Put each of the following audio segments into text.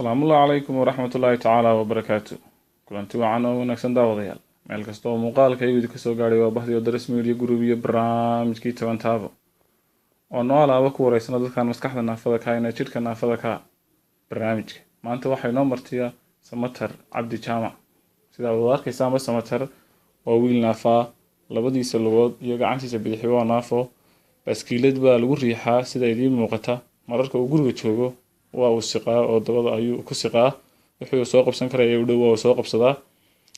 السلام الله عليكم ورحمة الله تعالى وبركاته. كلنتي وعنا ونكسن داوديال meel kasta oo muuqaalkaygu ka soo gaaray waa bahdi Daris Media Group iyo barnaamijkii Toban Taabo oo noolaaba ku wareysana dadkan maskaxda naafada ka inay jirka naafada ka barnaamijka maanta waxay noo martiya Samatar Cabdi Jaamac sida aad arkaysaa Samatar waa wiil naafa labadiisa lugood iyo gacantiisa bidix waa naafo baskiilad baa lagu riixaa sida idin muuqata mararka uu guriga joogo waa uu siqaa oo dabada ayuu ku siqaa wuxuu soo qabsan karaa u dhow oo soo qabsadaa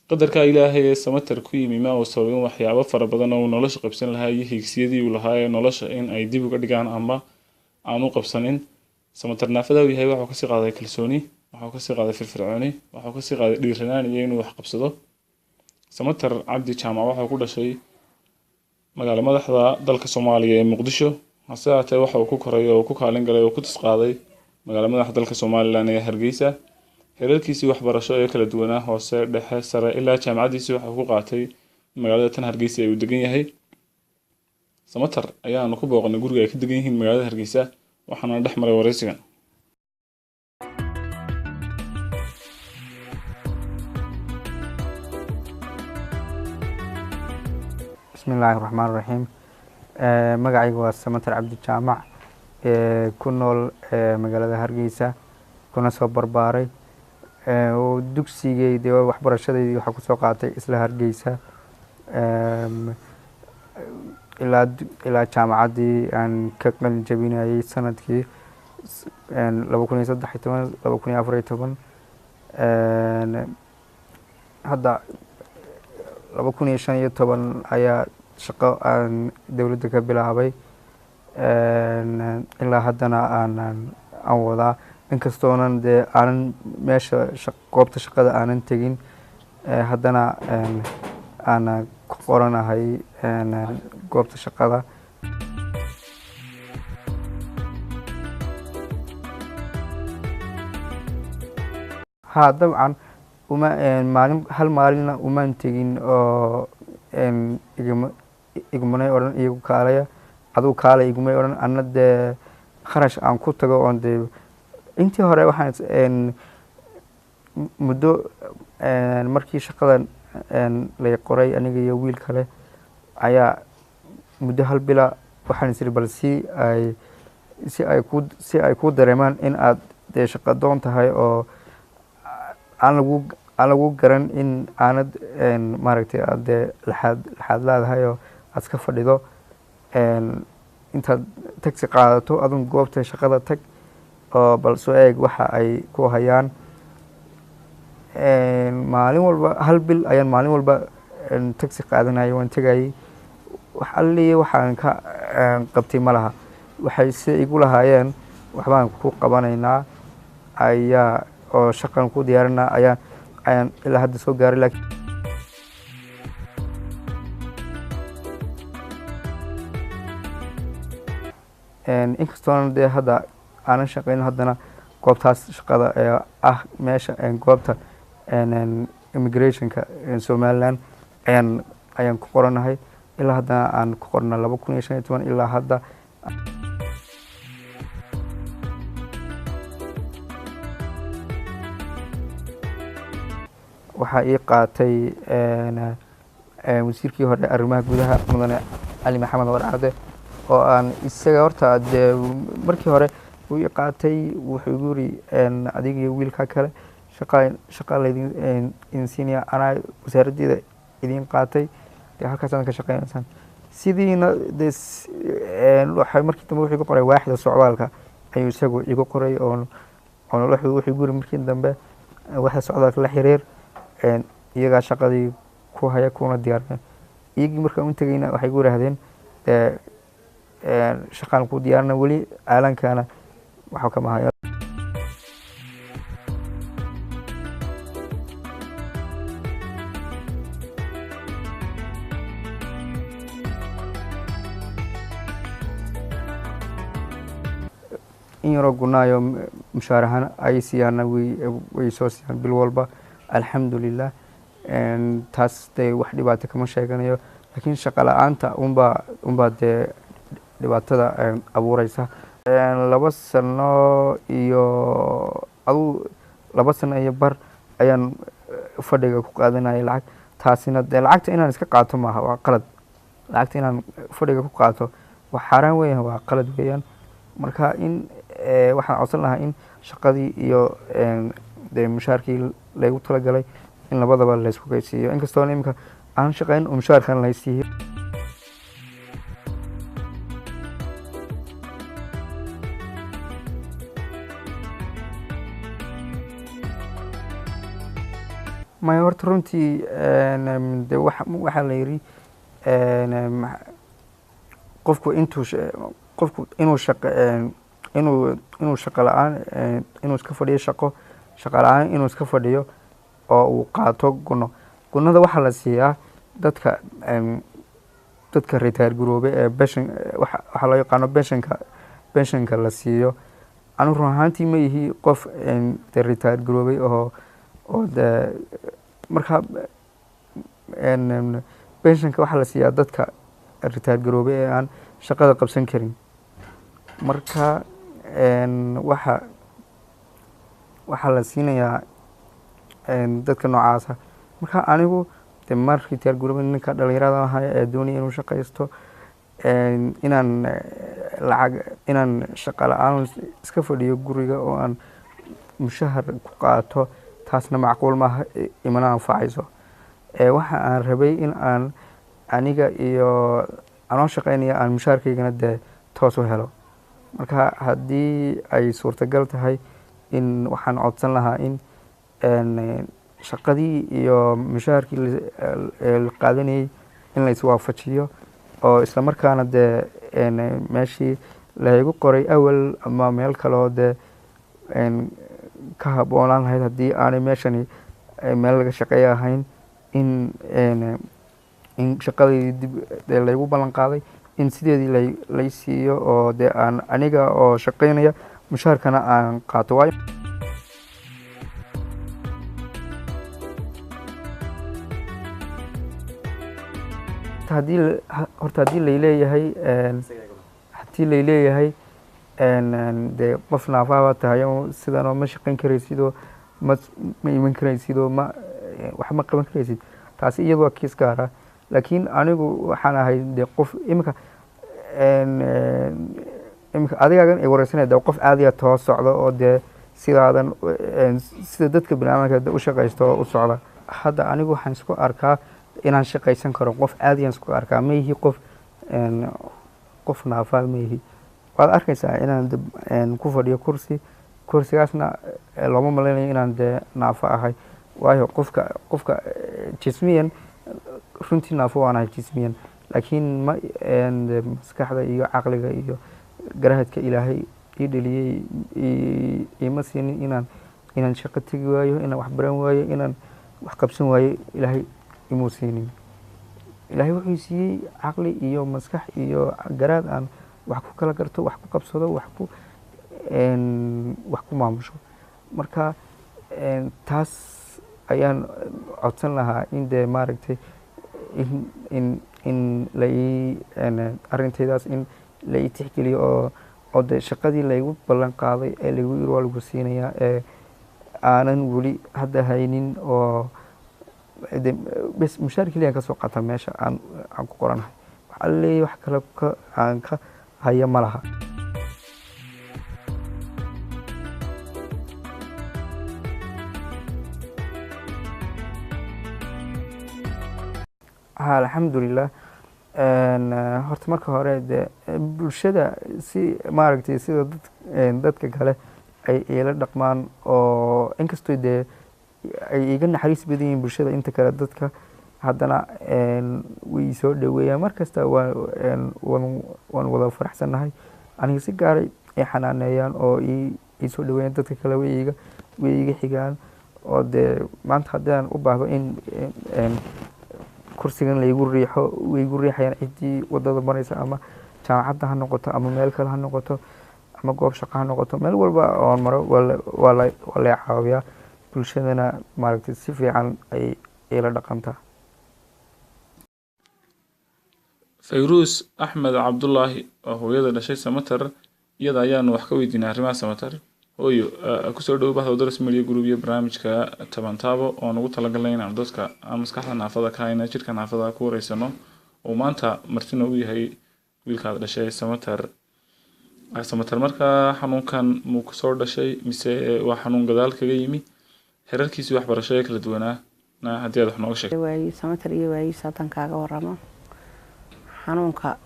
qadarka Ilaahay ee Samatar ku yimi ma uu sababin waxyaabo fara badan oo nolosha qabsan lahaa iyo hiigsiyaadii uu lahaa ee nolosha in ay dib uga dhigaan ama aanu qabsanin Samatar naafada uu yahay wuxuu ka sii qaaday kalsooni wuxuu ka sii qaaday firfircooni wuxuu ka sii qaaday dhiiranaan iyo inuu wax qabsado Samatar Cabdi Jaamac wuxuu ku dhashay magaalada madaxda dalka Soomaaliya ee Muqdisho hase ahaatee waxa uu ku koray oo ku kaalin galay oo ku tisqaaday magaalada madaxda dalka Soomaaliland ee Hargeysa heerarkiisii waxbarasho ee kala duwanaa hoose dhexe sare ilaa jaamacadiisii waxa uu ku qaatay magaalada tan Hargeysa ee uu degan yahay Samatar ayaanu ku booqnay guriga ay ka degan yihiin magaalada Hargeysa waxaana dhex maray wareysigan Bismillahir Rahmanir Rahim magacaygu waa Samatar Cabdi Jaamac ku nool magaalada Hargeysa kuna soo barbaaray oo dugsigeedii waxbarashadeedii waxa ku soo qaatay isla Hargeysa ilaa jaamacadii aan ka qalin jabinayay sanadkii 2013 2014 hadda 2015 ayaa shaqo aan dawladda ka bilaabay ilaa haddana aan wadaa inkastoonan dee aanan meesha goobta shaqada aanan tegin haddana aan ku qoranahay goobta shaqada dabcan hal maalina umaan tegin oo igmanay odhan iyagu kaalaya aduu kaalay igumay odhan anna dee kharash aan ku tago oon dee intii hore waxaan muddo markii shaqadan lay qoray aniga iyo wiil kale ayaa muddo hal bila waxaan isiri bal si ay ku dareemaan in aad dee shaqo doon tahay oo aan lagu garan in aanad maaragtay aad dee laxaad leedahay oo aad iska fadhido intaad tagsi qaadato adun goobta shaqada tag oo bal soo eeg waxa ay ku hayaan maalin walba hal bil ayaan maalin walba tagsi qaadanayay waan tegayay wax alliye waxaan ka qabtay ma laha waxay si igu lahaayeen waxbaan ku qabanaynaa ayaa oo shaqan ku diyaarinaa ayaan ilaa hadda soo gaaray laakiin inkastoona dee hadda aanan shaqeyn haddana goobtaas shaqada ee meesha goobta immigrationka Somaliland ayaan ku qoranahay ilaa haddana aan ku qornaa 2015 ilaa hadda waxaa ii qaatay wasiirkii hore arrimaha gudaha mudane Ali Maxamed Warcade oo aan isaga horta dee markii hore uu ii qaatay wuxuu igu yiri adiga iyo wiilka kale shaqa laydin siinaya anaa wasaaraddeeda idin qaatay dee halkaasaan ka shaqeynaysaan sidiina dee waxay markii dambe wuxuu igu qoray waaxda socdaalka ayuu isagu igu qoray oo wuxuu igu yiri markii dambe waaxda socdaalka la xiriir iyagaa shaqadii ku haya kuna diyaariyeen iyagii markaan u tegayna waxay igu yiraahdeen shaqaan ku diyaarina weli aalankana waxaa ka mahaya in yaroo gunaayo mushaarahan ay siiyaan way soo siiyaan bil walba alxamdulilah taas dee wax dhibaato kama sheeganayo laakiin shaqo la-aanta unbaa dee dhibaatada abuureysa 2 sano iyo 2 sano iyo bar ayaan fadhiga ku qaadanayay lacag. taasina dee lacagta inaan iska qaato maaha, waa qalad. lacagta inaan fadhiga ku qaato waa xaaraan weeyaan, waa qalad weeyaan. marka in waxaan codsan lahaa in shaqadii iyo dee mushaarkii laygu talagalay in labadaba laysku geysiiyo, inkastoo imika aan shaqeyn oo mushaarkan laysiiyo. maya horta runtii de waxaa la yiri qofku inuu shaqo la-aan inuu iska fadhiyo shaqo la-aan inuu iska fadhiyo oo uu qaato gunada waxaa la siiyaa dadka retire garoobay ee waxaa loo yaqaano pensionka la siiyo. anigu run ahaantii ma yihi qof de retire garoobay oo de marka pensionka waxaa la siiyaa dadka retire garoobay ee aan shaqada qabsan karin. marka waxaa la siinayaa dadka noocaasa. marka anigu de mar retire garoobay ninka dhalinyarada ahaya ee doonaya inuu shaqaysto, inaan shaqa la-aan iska fadhiyo guriga oo aan mushahar ku qaato, taasna macquul maaha, imana anfacayso. waxa aan rabay in aan aniga iyo anoo shaqeynaya aan mushaarkaygana dee toos u helo. marka haddii ay suurtagal tahay in waxaan codsan lahaa in shaqadii iyo mushaharkii la qaadanayay in la iswaafajiyo, oo isla markaana dee meeshii laygu qoray awal ama meel kaloo dee ka haboonaan lahayd haddii aanay meeshani meel laga shaqeeya ahayn, in shaqadii dib dee laygu ballan qaaday in sideedii lay siiyo oo dee aan aniga oo shaqeynaya mushaharkana aan qaato. waayo haddii layleeyahay dee qof naafaaba tahay sidanoo ma shaqeyn karaysidoo ma iman karaysidoo wax ma qaban karaysid, taasi iyadu waa kiis gaara. laakiin anigu waxaan ahay dee qof imika adigaagan ay wareysanaya de qof caadiya too socda oo dee sidaadan sida dadka biniaadamka u shaqeysto oo u socda. hadda anigu waxaan isku arkaa inaan shaqaysan karo, qof caadiyan isku arkaa, ma yihi qof naafaal ma yihi. waad arkaysaa inaan ku fadhiyo kursigaasna looma malaynayo inaan dee naafo ahay, waayo qofka jismiyan runtii naafo waan ahay jismiyan, laakiin maskaxda iyo caqliga iyo garahadka ilaahay ii dheliyey ima siinin inaan shaqo tegi waayo, inaan wax baran waayo, inaan wax qabsan waayo. ilaahay imuu siinin. ilaahay wuxuu siiyey caqli iyo maskax iyo garaad aan wax ku kala garto, wax ku qabsado, wax ku maamusho. marka taas ayaan codsan lahaa in dee maaragtay in arintaydaas in la ii tixgeliyo oo dee shaqadii laygu ballan qaaday ee laygu yiri waa lagu siinayaa ee aanan weli hadda haynin, oo bes mushaar keliya ka soo qaata meesha aan ku qoranahay. waxaa laleeyahay wax kale aan ka haya ma laha. alxamdulilah. horta marka hore dee bulshada si maaragtay sida dadka kale ay ila dhaqmaan, oo inkastoo dee ay iga naxariis badan yihiin bulshada inta kale dadka, haddana way soo dhaweeyaan markasta. waan wada faraxsannahay. aniga si gaaray ay xanaaneeyaan oo ii soo dhaweeyaan. dadka kale way iga xigaan, oo dee maanta haddaan u baahdo in kursigan laygu riixo way igu riixayaan ciddii wadada maraysa, ama jaamacadda ha noqoto ama meel kale ha noqoto ama goob shaqo ha noqoto, meel walba oon maro waa la caawiyaa. bulshadana maaragtay si fiican ay ila dhaqantaa. Fayruus Axmed Cabdullaahi oo hooyada dhashay Samatar, iyada ayaanu wax ka weydiinay arrimaha Samatar. hooyo kusoo dhow bahda daras media group iyo barnaamijka tabantaabo oo nagu talagalnay inaan dadka maskaxda naafada ka hayna jirka naafada ku wareysano oo maanta martina uu yahay wiilkaad dhashay samatar marka xanuunkan muu kasoo dhashay mise waa xanuun gadaal kaga yimi xerarkiisii waxbarashada kala duwanaa haddii aad wax nooga sheegto waayi samatar iyo waayi saatan kaaga waramo xanuunka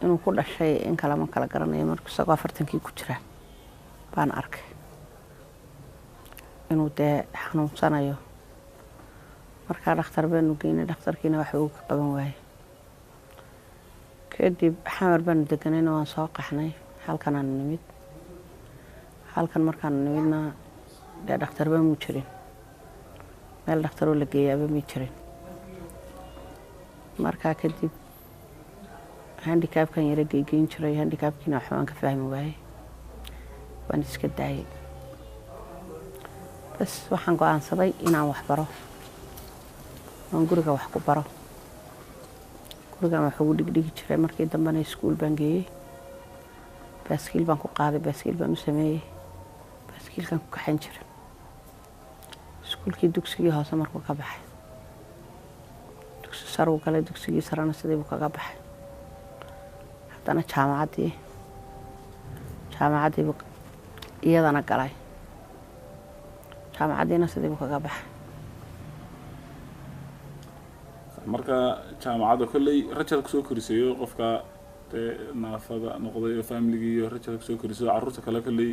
inuu ku dhashay in kala ma kala garanayo markuu isagoo 40kii ku jira baan arkay inuu dee xanuunsanayo markaa dhakhtar baanu geynay dhakhtarkiina wax uu ka qaban waayay kadib xamar baanu deganayna waan soo qaxnay halkan aan nimid halkan markaan nimidna dee dhakhtar baa muu jirin meel dhakhtaroo la geeyaaba ma jirin markaa kadib handicapkan yara geyn jiray handicapkiina waxbaan ka fahmi waayay waan iska daayay bas waxaan go'aansaday inaan wax baro oon guriga wax ku baro gurigan wax ugu dhigdhigi jiray markii dambena iskuul baan geeyey baaskiil baan ku qaaday baaskiil baan u sameeyey baaskiilkan ku kaxayn jiray iskuulkii dugsigii hoose markuu ka baxay dugsi sare uu galay dugsigii sarena sidii buu kaga baxay haddana jaamacaddii buu iyadana galay jaamacaddiina sidii buu kaga baxay marka jaamacadda kolley rajada kusoo korisayo qofka naafada noqday oo familygii iyo rajada kusoo korisayo carruurta kale kolley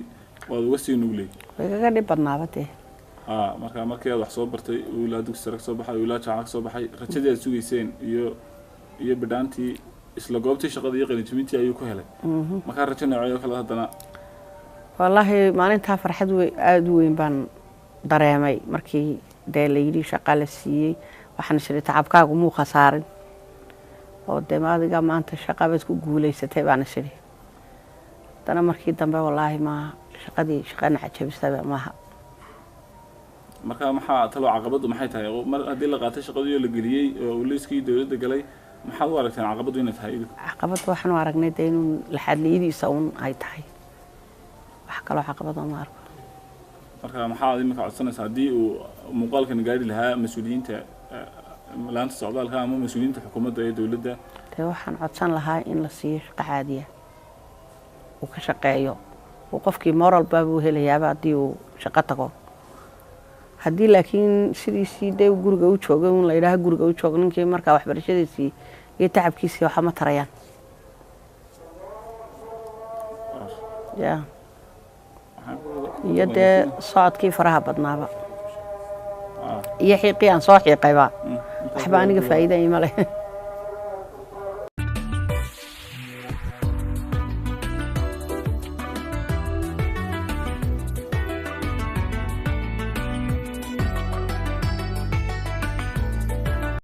waad uga sii nugley way kaga dhib badnaaba dee marka markii aad wax soo bartay ilaa dugsi sare kasoo baxay ilaa jaamacad kasoo baxay rajadii aad sugayseen iyo bidhaantii isla goobtii shaqada iyo qalinjibintii ayuu ku helay markaa rajo noocyo kale haddana wallaahi maalintaa farxad aad u weyn baan dareemay markii dee la yidhi shaqa la siiyey waxaan isiri tacabkaagu muu khasaarin oo dee adiga maanta shaqa baad ku guulaysatay baan isiri haddana markii dambe wallaahi maaha shaqana cajabisaba maaha marka maxaa talo caqabadu maxay tahay mar haddii la qaatay shaqadii la geliyey oo liiskii dawladda galay maxaad u aragteen caqabadu inay tahay caqabad waxaan u aragnay dee inuu laxadliyidiisa un ay tahay wax kaloo caqabada ma arko marka maxaad imika codsanaysaa haddii uu muuqaalkan gaari lahaa mas-uuliyiinta laanta socdaalka ama mas-uuliyiinta xukuumadda ee dawladda dee waxaan codsan lahaa in la siiyo shaqo caadiya uu ka shaqeeyo uu qofkii moral baabuu helayaaba haddii uu shaqo tago haddii laakiin sidiisii dee guriga u jooga un la yidhaaha guriga u joog ninkii markaa waxbarashadiisii iyo tacabkiisii waxa ma tarayaan ya iyo dee socodkii faraha badnaaba iyo xiiqii aan soo xiiqayba waxba aniga faa'iida ima leh